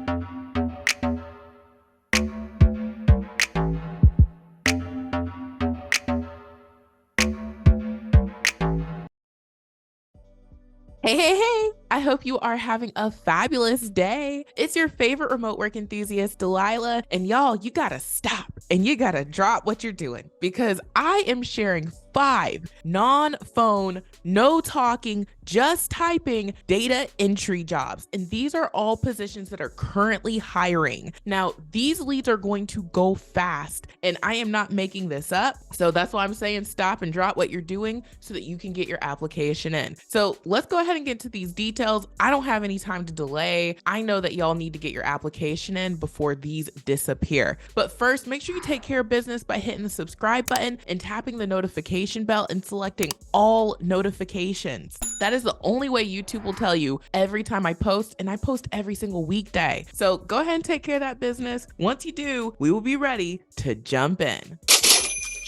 Hey, hey, hey! I hope you are having a fabulous day. It's your favorite remote work enthusiast, Delilah, and y'all, you gotta stop and you gotta drop what you're doing because I am sharing 5 non-phone, no talking, just typing data entry jobs. And these are all positions that are currently hiring. Now, these leads are going to go fast, and I am not making this up. So that's why I'm saying stop and drop what you're doing so that you can get your application in. So let's go ahead and get to these details. I don't have any time to delay. I know that y'all need to get your application in before these disappear. But first, make sure you take care of business by hitting the subscribe button and tapping the notification bell and selecting all notifications. That is the only way YouTube will tell you every time I post, and I post every single weekday. So go ahead and take care of that business. Once you do, we will be ready to jump in.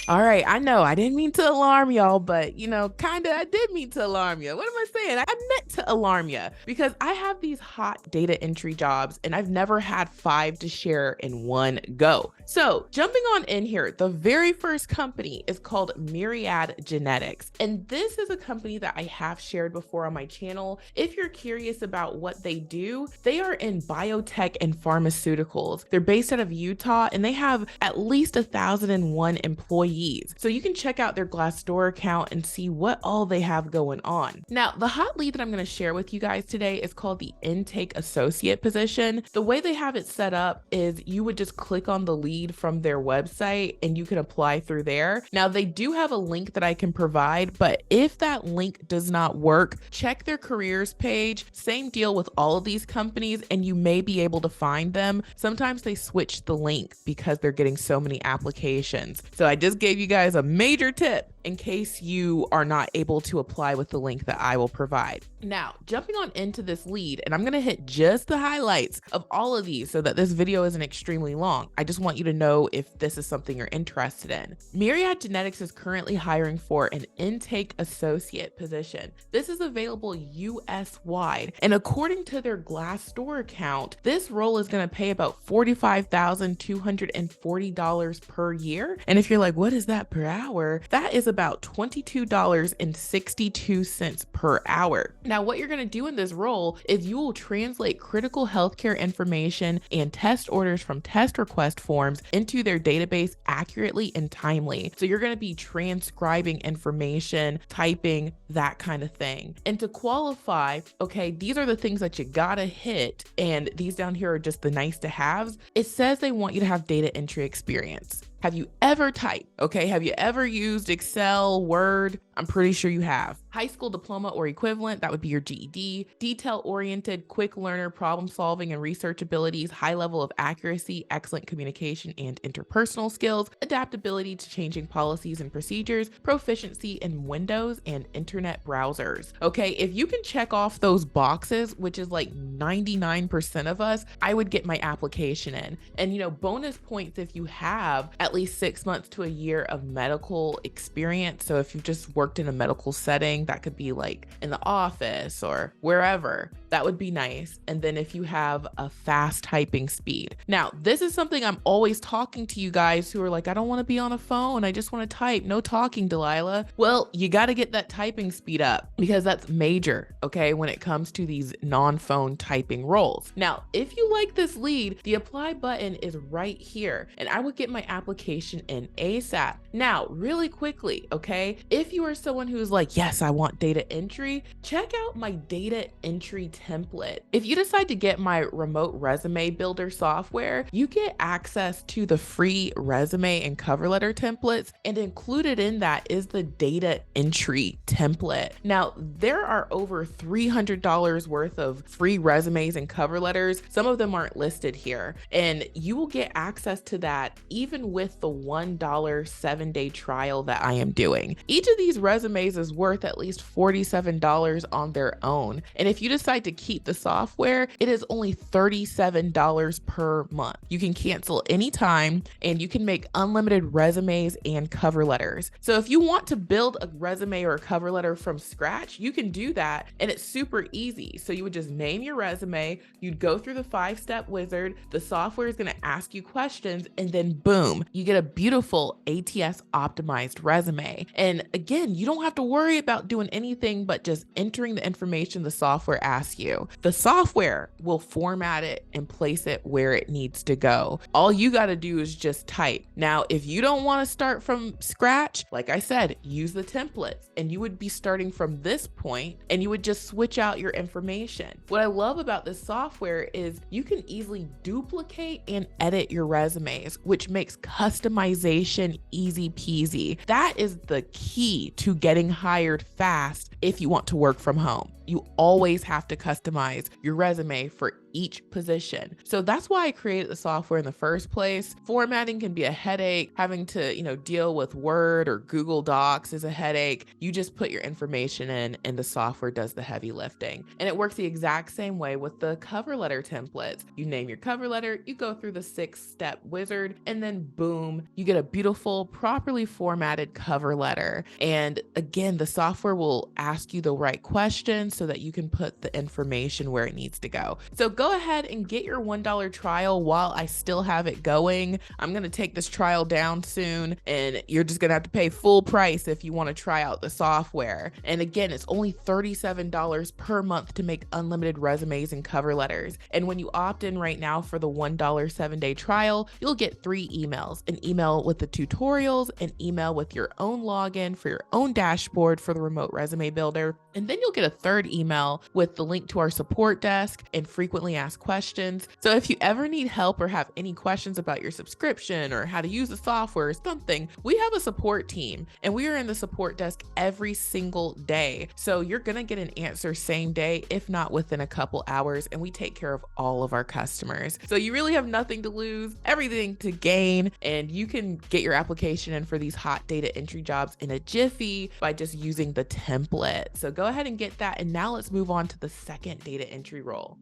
All right, I know I didn't mean to alarm y'all, but I did mean to alarm you. What am I saying? I meant to alarm you because I have these hot data entry jobs and I've never had 5 to share in one go. So jumping on in here, the very first company is called Myriad Genetics. And this is a company that I have shared before on my channel. If you're curious about what they do, they are in biotech and pharmaceuticals. They're based out of Utah and they have at least 1,001 employees. So you can check out their Glassdoor account and see what all they have going on. Now, the hot lead that I'm going to share with you guys today is called the intake associate position. The way they have it set up is you would just click on the lead from their website and you can apply through there. Now, they do have a link that I can provide, but if that link does not work, check their careers page. Same deal with all of these companies, and you may be able to find them. Sometimes they switch the link because they're getting so many applications. So I just gave you guys a major tip in case you are not able to apply with the link that I will provide. Now, jumping on into this lead, and I'm gonna hit just the highlights of all of these so that this video isn't extremely long. I just want you to know if this is something you're interested in. Myriad Genetics is currently hiring for an intake associate position. This is available US-wide, and according to their Glassdoor account, this role is gonna pay about $45,240 per year. And if you're like, what is that per hour? That is about $22.62 per hour. Now, what you're going to do in this role is you will translate critical healthcare information and test orders from test request forms into their database accurately and timely. So you're going to be transcribing information, typing, that kind of thing. And to qualify, okay, these are the things that you gotta hit, and these down here are just the nice to haves. It says they want you to have data entry experience. Have you ever typed? Okay, have you ever used Excel, Word? I'm pretty sure you have. High school diploma or equivalent, that would be your GED. Detail-oriented, quick learner, problem solving and research abilities, high level of accuracy, excellent communication and interpersonal skills, adaptability to changing policies and procedures, proficiency in Windows and internet browsers. Okay, if you can check off those boxes, which is like 99% of us, I would get my application in. And bonus points if you have at least 6 months to a year of medical experience. So if you've just worked in a medical setting, that could be like in the office or wherever, that would be nice. And then if you have a fast typing speed. Now, this is something I'm always talking to you guys who are like, I don't want to be on a phone. I just want to type. No talking, Delilah. Well, you got to get that typing speed up because that's major, okay, when it comes to these non-phone typing roles. Now, if you like this lead, the apply button is right here, and I would get my application in ASAP. Now, really quickly, okay, if you are someone who's like, yes, I want data entry, check out my data entry template. If you decide to get my remote resume builder software, you get access to the free resume and cover letter templates, and included in that is the data entry template. Now, there are over $300 worth of free resumes and cover letters. Some of them aren't listed here, and you will get access to that even with the $1 7-day trial that I am doing. Each of these resumes is worth at least $47 on their own. And if you decide to keep the software, it is only $37 per month. You can cancel anytime and you can make unlimited resumes and cover letters. So if you want to build a resume or a cover letter from scratch, you can do that, and it's super easy. So you would just name your resume, you'd go through the 5-step wizard, the software is going to ask you questions, and then boom, you get a beautiful ATS optimized resume. And again, you don't have to worry about doing anything but just entering the information the software asks you. The software will format it and place it where it needs to go. All you got to do is just type. Now, if you don't want to start from scratch, like I said, use the templates, and you would be starting from this point and you would just switch out your information. What I love about this software is you can easily duplicate and edit your resumes, which makes customization easy peasy. That is the key to getting hired fast if you want to work from home. You always have to customize your resume for each position. So that's why I created the software in the first place. Formatting can be a headache. Having to, deal with Word or Google Docs is a headache. You just put your information in and the software does the heavy lifting. And it works the exact same way with the cover letter templates. You name your cover letter, you go through the 6-step wizard, and then boom, you get a beautiful, properly formatted cover letter. And again, the software will ask you the right questions so that you can put the information where it needs to go. So go ahead and get your $1 trial while I still have it going. I'm going to take this trial down soon, and you're just going to have to pay full price if you want to try out the software. And again, it's only $37 per month to make unlimited resumes and cover letters. And when you opt in right now for the $1 7-day trial, you'll get 3 emails: an email with the tutorials, an email with your own login for your own dashboard for the remote resume builder, and then you'll get a third email with the link to our support desk and frequently asked questions. So if you ever need help or have any questions about your subscription or how to use the software or something, we have a support team and we are in the support desk every single day. So you're going to get an answer same day, if not within a couple hours, and we take care of all of our customers. So you really have nothing to lose, everything to gain, and you can get your application in for these hot data entry jobs in a jiffy by just using the template. So go ahead and get that. And now let's move on to the second data entry role.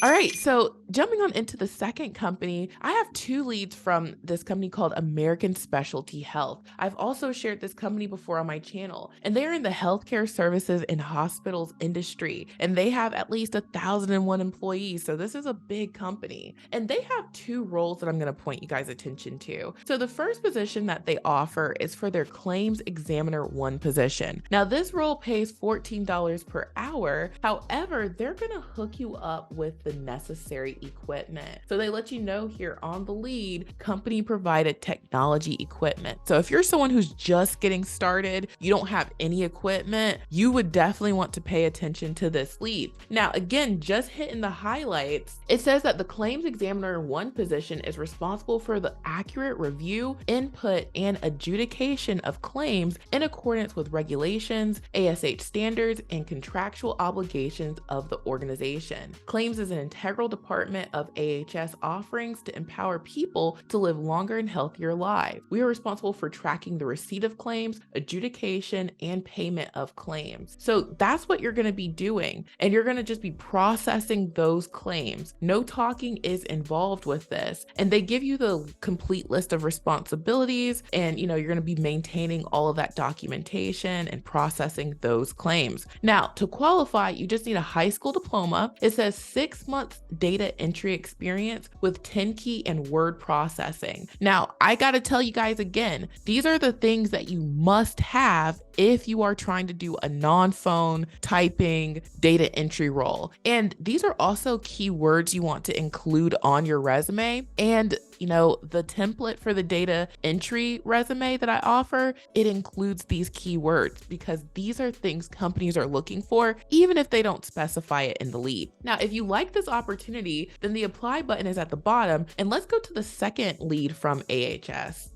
All right, so jumping on into the second company, I have 2 leads from this company called American Specialty Health. I've also shared this company before on my channel, and they are in the healthcare services and hospitals industry, and they have at least 1,001 employees, so this is a big company. And they have 2 roles that I'm going to point you guys' attention to. So the first position that they offer is for their Claims Examiner 1 position. Now this role pays $14 per hour. However, they're going to hook you up with the necessary equipment. So they let you know here on the lead, company provided technology equipment. So if you're someone who's just getting started, you don't have any equipment, you would definitely want to pay attention to this lead. Now, again, just hitting the highlights, it says that the Claims Examiner 1 position is responsible for the accurate review, input, and adjudication of claims in accordance with regulations, ASH standards, and contractual obligations of the organization. Claims is an integral department of AHS offerings to empower people to live longer and healthier lives. We are responsible for tracking the receipt of claims, adjudication, and payment of claims. So that's what you're going to be doing. And you're going to just be processing those claims. No talking is involved with this. And they give you the complete list of responsibilities. And, you're going to be maintaining all of that documentation and processing those claims. Now, to qualify, you just need a high school diploma. It says 6 months data entry experience with 10 key and word processing. Now, I got to tell you guys again, these are the things that you must have if you are trying to do a non-phone typing data entry role. And these are also keywords you want to include on your resume. And the template for the data entry resume that I offer, it includes these keywords because these are things companies are looking for, even if they don't specify it in the lead. Now, if you like this opportunity, then the apply button is at the bottom. And let's go to the second lead from AHS.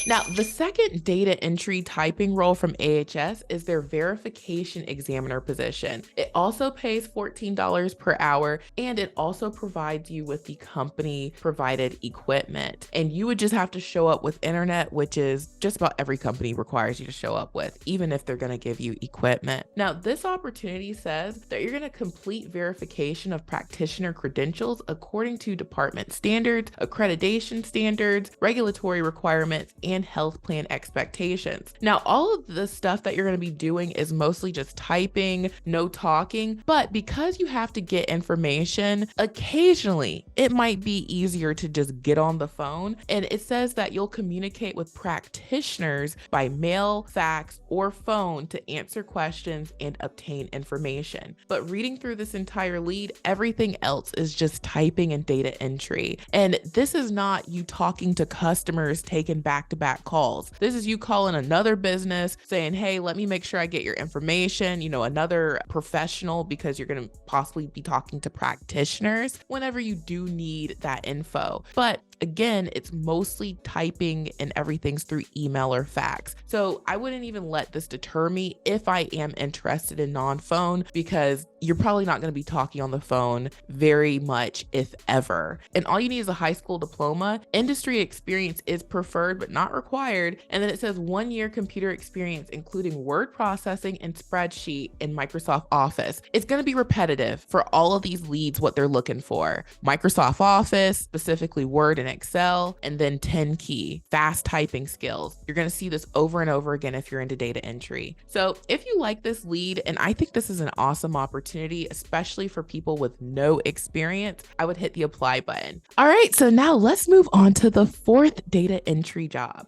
Now, the second data entry typing role from AHS is their verification examiner position. It also pays $14 per hour, and it also provides you with the company provided equipment. And you would just have to show up with internet, which is just about every company requires you to show up with, even if they're going to give you equipment. Now, this opportunity says that you're going to complete verification of practitioner credentials according to department standards, accreditation standards, regulatory requirements, and health plan expectations. Now, all of the stuff that you're going to be doing is mostly just typing, no talking, but because you have to get information, occasionally it might be easier to just get on the phone. And it says that you'll communicate with practitioners by mail, fax, or phone to answer questions and obtain information. But reading through this entire lead, everything else is just typing and data entry. And this is not you talking to customers taking back-to-back calls. This is you calling another business saying, hey, let me make sure I get your information, another professional, because you're going to possibly be talking to practitioners whenever you do need that info. But again, it's mostly typing and everything's through email or fax. So I wouldn't even let this deter me if I am interested in non-phone, because you're probably not going to be talking on the phone very much, if ever. And all you need is a high school diploma. Industry experience is preferred, but not required. And then it says 1 year computer experience, including word processing and spreadsheet in Microsoft Office. It's going to be repetitive for all of these leads, what they're looking for. Microsoft Office, specifically Word and Excel, and then 10 key, fast typing skills. You're going to see this over and over again if you're into data entry. So if you like this lead, and I think this is an awesome opportunity, especially for people with no experience, I would hit the apply button. All right, so now let's move on to the fourth data entry job.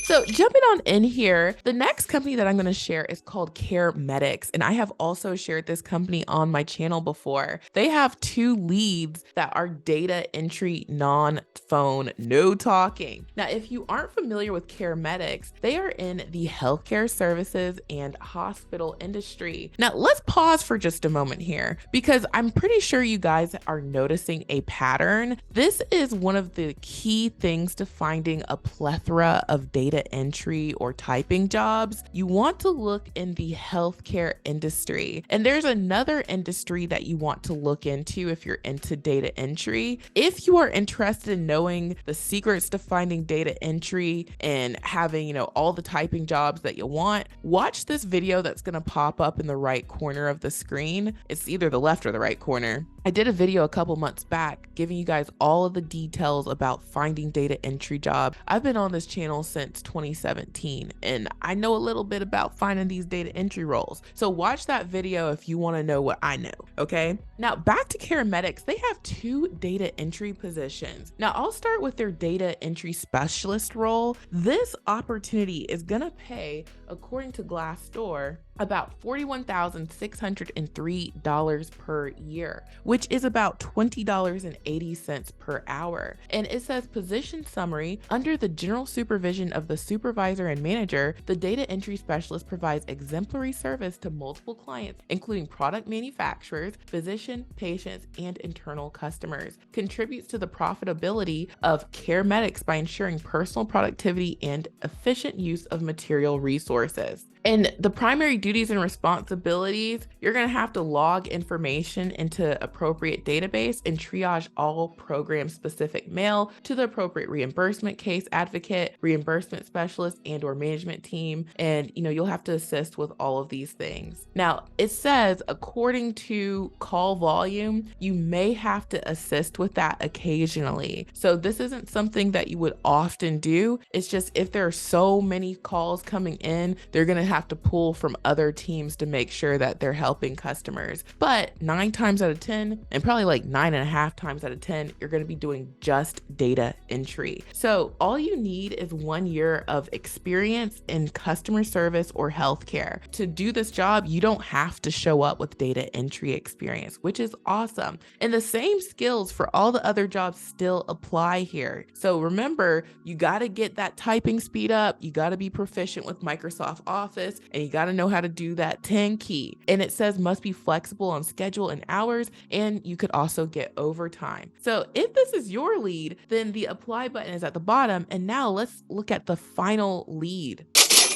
So jumping on in here, the next company that I'm going to share is called CareMedics, and I have also shared this company on my channel before. They have 2 leads that are data entry, non-phone, no talking. Now, if you aren't familiar with CareMedics, they are in the healthcare services and hospital industry. Now, let's pause for just a moment here, because I'm pretty sure you guys are noticing a pattern. This is one of the key things to finding a plethora of data entry or typing jobs. You want to look in the healthcare industry. And there's another industry that you want to look into if you're into data entry. If you are interested in knowing the secrets to finding data entry and having, all the typing jobs that you want, watch this video that's going to pop up in the right corner of the screen. It's either the left or the right corner. I did a video a couple months back giving you guys all of the details about finding data entry job. I've been on this channel since 2017, and I know a little bit about finding these data entry roles. So watch that video if you want to know what I know, okay? Now back to CareMedics, they have 2 data entry positions. Now I'll start with their data entry specialist role. This opportunity is gonna pay, according to Glassdoor, about $41,603 per year, which is about $20.80 per hour. And it says position summary, under the general supervision of the supervisor and manager, the data entry specialist provides exemplary service to multiple clients, including product manufacturers, physician, patients, and internal customers, contributes to the profitability of CareMedics by ensuring personal productivity and efficient use of material resources. And the primary duties and responsibilities, you're going to have to log information into appropriate database and triage all program specific mail to the appropriate reimbursement case advocate, reimbursement specialist, and or management team. And, you'll have to assist with all of these things. Now, it says, according to call volume, you may have to assist with that occasionally. So this isn't something that you would often do. It's just if there are so many calls coming in, they're going to have to pull from other teams to make sure that they're helping customers. But 9 times out of 10, and probably like 9.5 times out of 10, you're going to be doing just data entry. So all you need is 1 year of experience in customer service or healthcare. To do this job, you don't have to show up with data entry experience, which is awesome. And the same skills for all the other jobs still apply here. So remember, you got to get that typing speed up. You got to be proficient with Microsoft Office. office, and you got to know how to do that 10 key. And it says must be flexible on schedule and hours, and you could also get overtime. So if this is your lead, then the apply button is at the bottom. And now let's look at the final lead.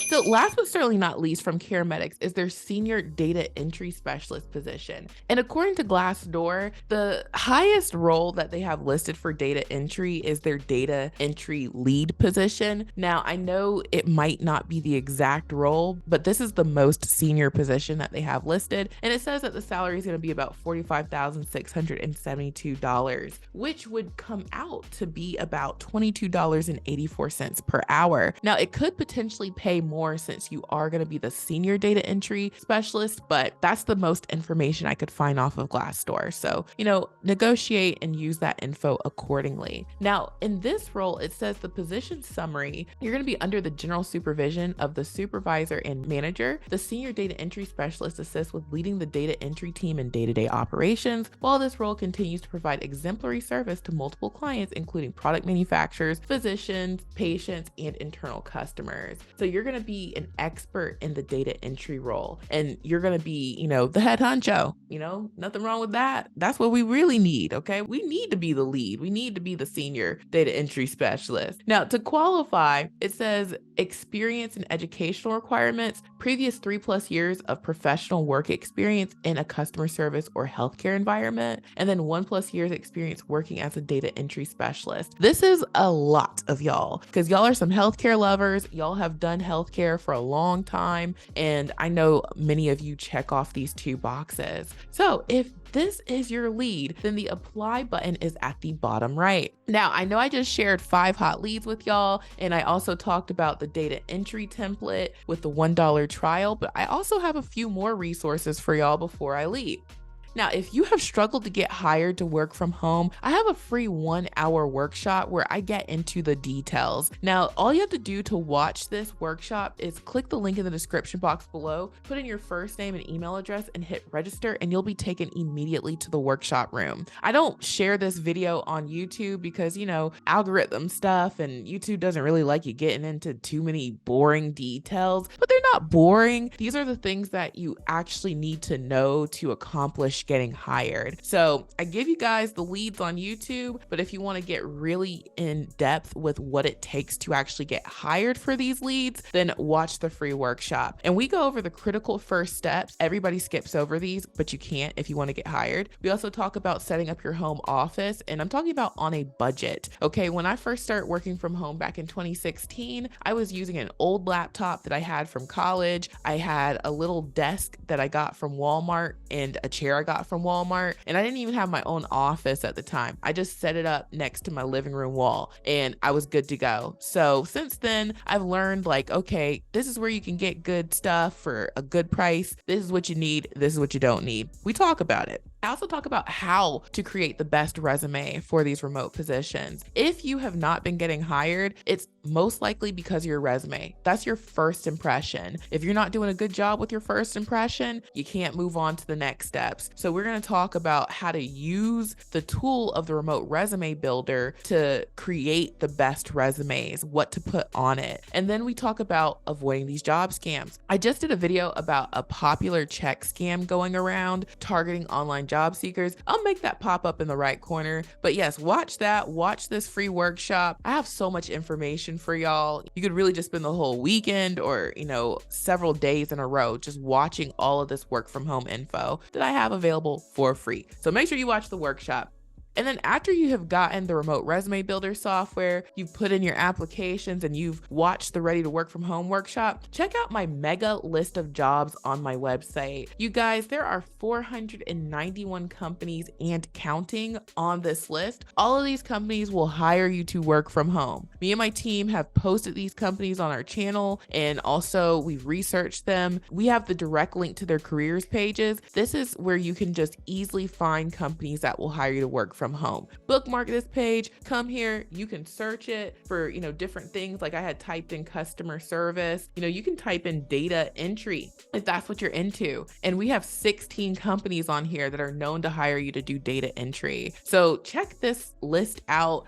So last but certainly not least from CareMedics is their senior data entry specialist position. And according to Glassdoor, the highest role that they have listed for data entry is their data entry lead position. Now, I know it might not be the exact role, but this is the most senior position that they have listed. And it says that the salary is going to be about $45,672, which would come out to be about $22.84 per hour. Now, it could potentially pay more since you are going to be the senior data entry specialist, but that's the most information I could find off of Glassdoor. So, negotiate and use that info accordingly. Now, in this role, it says the position summary, you're going to be under the general supervision of the supervisor and manager. The senior data entry specialist assists with leading the data entry team in day-to-day operations, while this role continues to provide exemplary service to multiple clients, including product manufacturers, physicians, patients, and internal customers. So you're going to be an expert in the data entry role, and you're going to be, the head honcho. Nothing wrong with that. That's what we really need. Okay. We need to be the lead. We need to be the senior data entry specialist. Now, to qualify, it says experience and educational requirements, previous 3+ years of professional work experience in a customer service or healthcare environment, and then 1+ years experience working as a data entry specialist. This is a lot of y'all because y'all are some healthcare lovers. Y'all have done healthcare for a long time, and I know many of you check off these 2 boxes. So if this is your lead, then the apply button is at the bottom right. Now, I know I just shared 5 hot leads with y'all, and I also talked about the data entry template with the $1 trial, but I also have a few more resources for y'all before I leave. Now, if you have struggled to get hired to work from home, I have a free 1-hour workshop where I get into the details. Now, all you have to do to watch this workshop is click the link in the description box below, put in your first name and email address, and hit register, and you'll be taken immediately to the workshop room. I don't share this video on YouTube because, algorithm stuff, and YouTube doesn't really like you getting into too many boring details, but they're not boring. These are the things that you actually need to know to accomplish getting hired. So I give you guys the leads on YouTube, but if you want to get really in depth with what it takes to actually get hired for these leads, then watch the free workshop. And we go over the critical first steps. Everybody skips over these, but you can't if you want to get hired. We also talk about setting up your home office, and I'm talking about on a budget. Okay, when I first started working from home back in 2016, I was using an old laptop that I had from college. I had a little desk that I got from Walmart and a chair I got from Walmart, and I didn't even have my own office at the time. I just set it up next to my living room wall, and I was good to go. So since then, I've learned okay, this is where you can get good stuff for a good price. This is what you need. This is what you don't need. We talk about it. I also talk about how to create the best resume for these remote positions. If you have not been getting hired, it's most likely because of your resume. That's your first impression. If you're not doing a good job with your first impression, you can't move on to the next steps. So we're going to talk about how to use the tool of the remote resume builder to create the best resumes, what to put on it. And then we talk about avoiding these job scams. I just did a video about a popular check scam going around targeting online job seekers. I'll make that pop up in the right corner. But yes, watch that. Watch this free workshop. I have so much information for y'all. You could really just spend the whole weekend or, several days in a row just watching all of this work from home info that I have available for free. So make sure you watch the workshop. And then after you have gotten the remote resume builder software, you've put in your applications, and you've watched the Ready to Work from Home workshop, check out my mega list of jobs on my website. You guys, there are 491 companies and counting on this list. All of these companies will hire you to work from home. Me and my team have posted these companies on our channel, and also we've researched them. We have the direct link to their careers pages. This is where you can just easily find companies that will hire you to work from home. Bookmark this page, come here, you can search it for, different things. Like I had typed in customer service, you can type in data entry if that's what you're into. And we have 16 companies on here that are known to hire you to do data entry. So check this list out.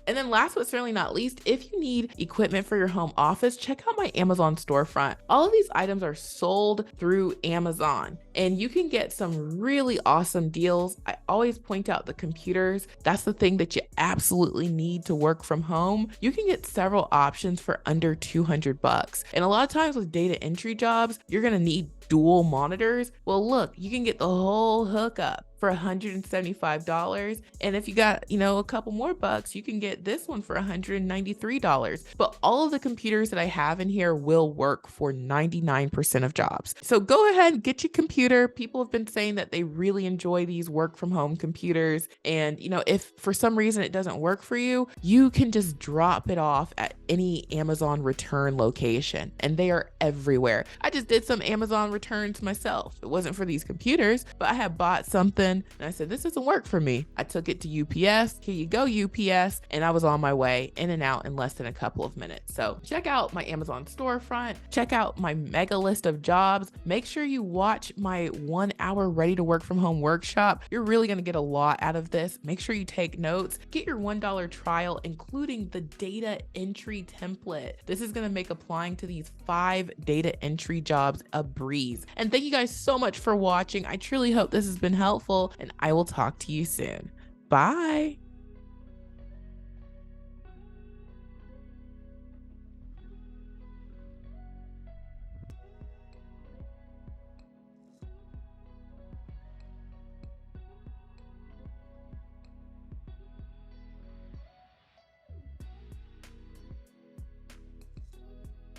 And then last but certainly not least, if you need equipment for your home office, check out my Amazon storefront. All of these items are sold through Amazon and you can get some really awesome deals. I always point out the computers. That's the thing that you absolutely need to work from home. You can get several options for under $200. And a lot of times with data entry jobs, you're gonna need dual monitors. Well, look, you can get the whole hookup for $175. And if you got, a couple more bucks, you can get this one for $193. But all of the computers that I have in here will work for 99% of jobs. So go ahead, get your computer. People have been saying that they really enjoy these work from home computers. And, if for some reason it doesn't work for you, you can just drop it off at any Amazon return location. And they are everywhere. I just did some Amazon returns myself. It wasn't for these computers, but I had bought something and I said, this doesn't work for me. I took it to UPS. Here you go, UPS. And I was on my way in and out in less than a couple of minutes. So check out my Amazon storefront. Check out my mega list of jobs. Make sure you watch my 1 hour ready to work from home workshop. You're really going to get a lot out of this. Make sure you take notes. Get your $1 trial, including the data entry template. This is going to make applying to these 5 data entry jobs a breeze. And thank you guys so much for watching. I truly hope this has been helpful, and I will talk to you soon. Bye.